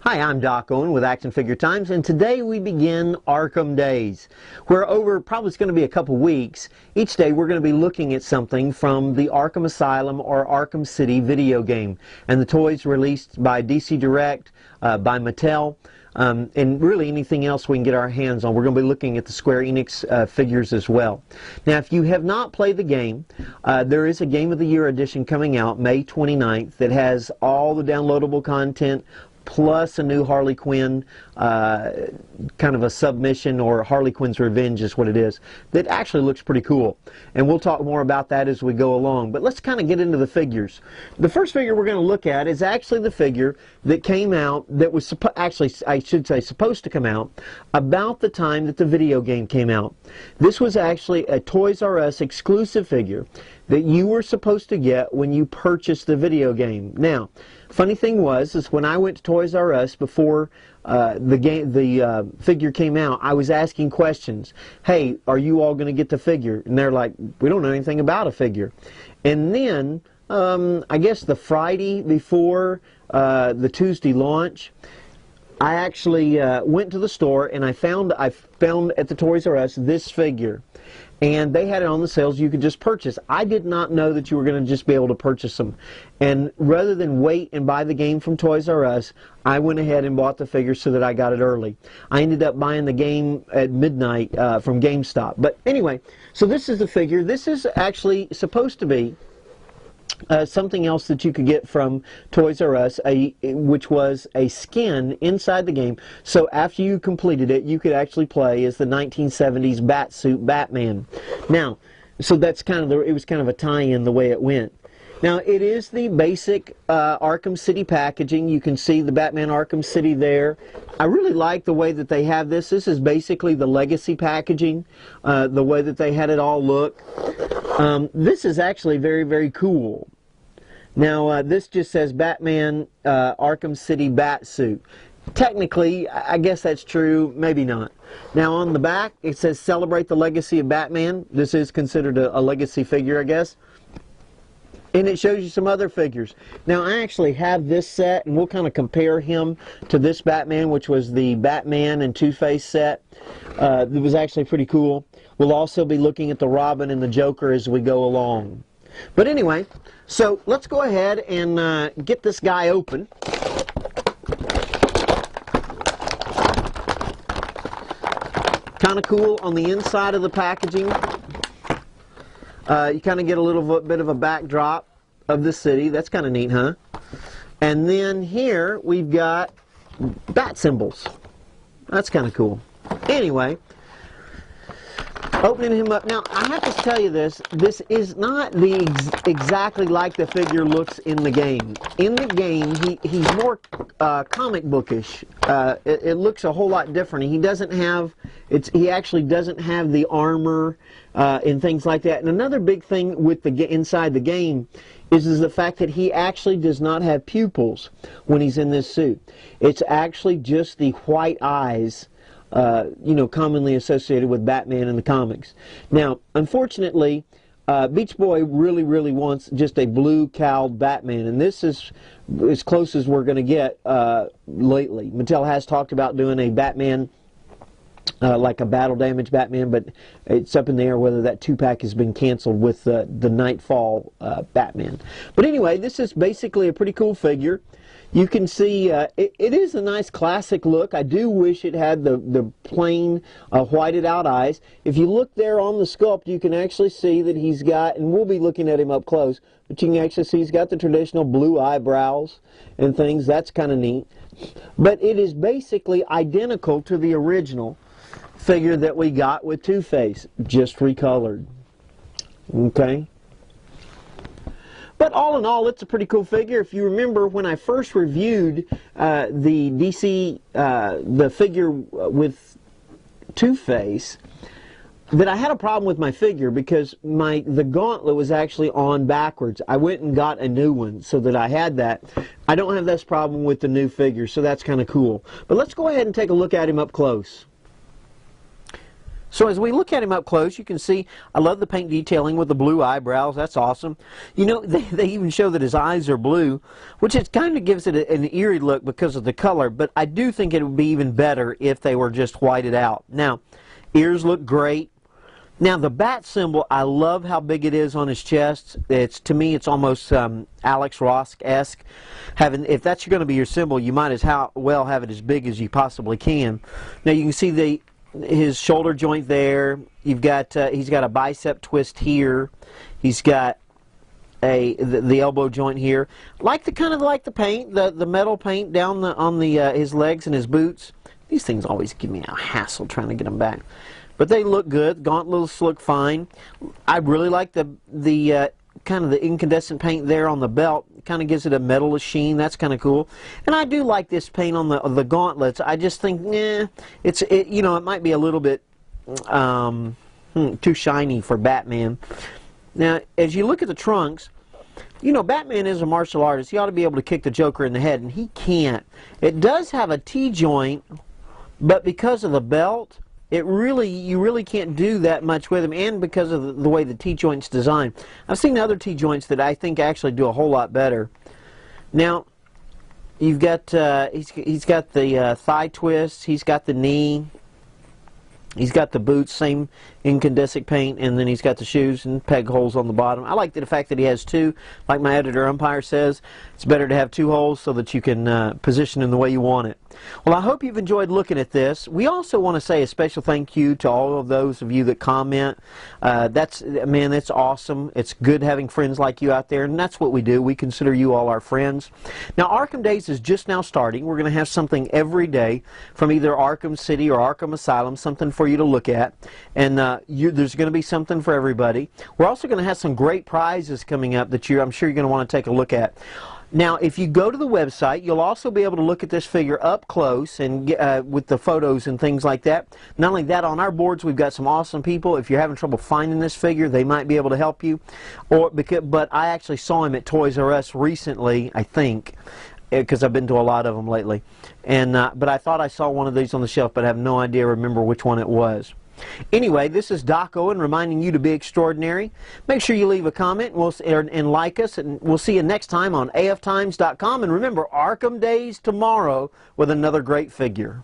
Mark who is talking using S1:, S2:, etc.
S1: Hi, I'm Doc Owen with Action Figure Times, and today we begin Arkham Days, where over probably it's going to be a couple weeks, each day we're going to be looking at something from the Arkham Asylum or Arkham City video game, and the toys released by DC Direct, by Mattel, and really anything else we can get our hands on. We're going to be looking at the Square Enix figures as well. Now, if you have not played the game, there is a Game of the Year edition coming out May 29th that has all the downloadable content, plus a new Harley Quinn, kind of a submission, or Harley Quinn's Revenge is what it is, that actually looks pretty cool. And we'll talk more about that as we go along. But let's kind of get into the figures. The first figure we're going to look at is actually the figure that came out, that was actually, I should say, supposed to come out about the time that the video game came out. This was actually a Toys R Us exclusive figure that you were supposed to get when you purchased the video game. Now, funny thing is when I went to Toys R Us before the figure came out, I was asking questions. Hey, are you all going to get the figure? And they're like, we don't know anything about a figure. And then, I guess the Friday before the Tuesday launch, I actually went to the store and I found at the Toys R Us this figure. And they had it on the sales you could just purchase. I did not know that you were going to just be able to purchase them. And rather than wait and buy the game from Toys R Us, I went ahead and bought the figure so that I got it early. I ended up buying the game at midnight from GameStop. But anyway, so this is the figure. This is actually supposed to be something else that you could get from Toys R Us, which was a skin inside the game. So after you completed it, you could actually play as the 1970s Batsuit Batman. Now, so that's kind of it was kind of a tie-in the way it went. Now, it is the basic Arkham City packaging. You can see the Batman Arkham City there. I really like the way that they have this. This is basically the legacy packaging, the way that they had it all look. This is actually very, very cool. Now, this just says Batman Arkham City Batsuit. Technically, I guess that's true, maybe not. Now, on the back, it says Celebrate the Legacy of Batman. This is considered a legacy figure, I guess. And it shows you some other figures. Now, I actually have this set, and we'll kind of compare him to this Batman, which was the Batman and Two-Face set. It was actually pretty cool. We'll also be looking at the Robin and the Joker as we go along. But anyway, so let's go ahead and get this guy open. Kind of cool on the inside of the packaging. You kind of get a little bit of a backdrop of the city. That's kind of neat, huh? And then here we've got bat symbols. That's kind of cool. Anyway, opening him up. Now, I have to tell you this. This is not exactly like the figure looks in the game. In the game, he's more comic bookish. It looks a whole lot different. He actually doesn't have the armor and things like that. And another big thing with inside the game is the fact that he actually does not have pupils when he's in this suit. It's actually just the white eyes, commonly associated with Batman in the comics. Now, unfortunately, Beach Boy really, really wants just a blue-cowled Batman, and this is as close as we're going to get lately. Mattel has talked about doing a Batman, like a battle damage Batman, but it's up in the air whether that 2-pack has been canceled with the Nightfall Batman. But anyway, this is basically a pretty cool figure. You can see it is a nice classic look. I do wish it had the plain whited out eyes. If you look there on the sculpt, you can actually see that he's got, and we'll be looking at him up close, but you can actually see he's got the traditional blue eyebrows and things. That's kind of neat. But it is basically identical to the original figure that we got with Two-Face, just recolored. Okay? But all in all, it's a pretty cool figure. If you remember when I first reviewed the figure with Two-Face, that I had a problem with my figure because the gauntlet was actually on backwards. I went and got a new one so that I had that. I don't have this problem with the new figure, so that's kind of cool. But let's go ahead and take a look at him up close. So as we look at him up close, you can see I love the paint detailing with the blue eyebrows. That's awesome. You know, they even show that his eyes are blue, which it kind of gives it an eerie look because of the color, but I do think it would be even better if they were just whited out. Now, ears look great. Now, the bat symbol, I love how big it is on his chest. To me, it's almost Alex Ross-esque. If that's going to be your symbol, you might as well have it as big as you possibly can. Now, you can see his shoulder joint there. He's got a bicep twist here. He's got the elbow joint here. Kind of like the paint, the metal paint down on his legs and his boots. These things always give me a hassle trying to get them back. But they look good. Gauntlets look fine. I really like the kind of the incandescent paint there on the belt. It kind of gives it a metal sheen. That's kind of cool. And I do like this paint on the gauntlets. I just think, it might be a little bit too shiny for Batman. Now, as you look at the trunks, you know, Batman is a martial artist. He ought to be able to kick the Joker in the head, and he can't. It does have a T-joint, but because of the belt, you really can't do that much with him, and because of the way the T-joint's designed. I've seen other T-joints that I think actually do a whole lot better. Now, you've got he's got the thigh twist, he's got the knee, he's got the boots, same incandescent paint, and then he's got the shoes and peg holes on the bottom. I like the fact that he has two. Like my editor umpire says, it's better to have two holes so that you can position him the way you want it. Well, I hope you've enjoyed looking at this. We also want to say a special thank you to all of those of you that comment. That's awesome. It's good having friends like you out there, and that's what we do. We consider you all our friends. Now, Arkham Days is just now starting. We're going to have something every day from either Arkham City or Arkham Asylum, something for you to look at, and there's going to be something for everybody. We're also going to have some great prizes coming up that I'm sure you're going to want to take a look at. Now, if you go to the website, you'll also be able to look at this figure up close and with the photos and things like that. Not only that, on our boards we've got some awesome people. If you're having trouble finding this figure, they might be able to help you. But I actually saw him at Toys R Us recently, I think, because I've been to a lot of them lately. But I thought I saw one of these on the shelf, but I have no idea, remember which one it was. Anyway, this is Doc Owen reminding you to be extraordinary. Make sure you leave a comment and like us, and we'll see you next time on AFTimes.com. And remember, Arkham Days tomorrow with another great figure.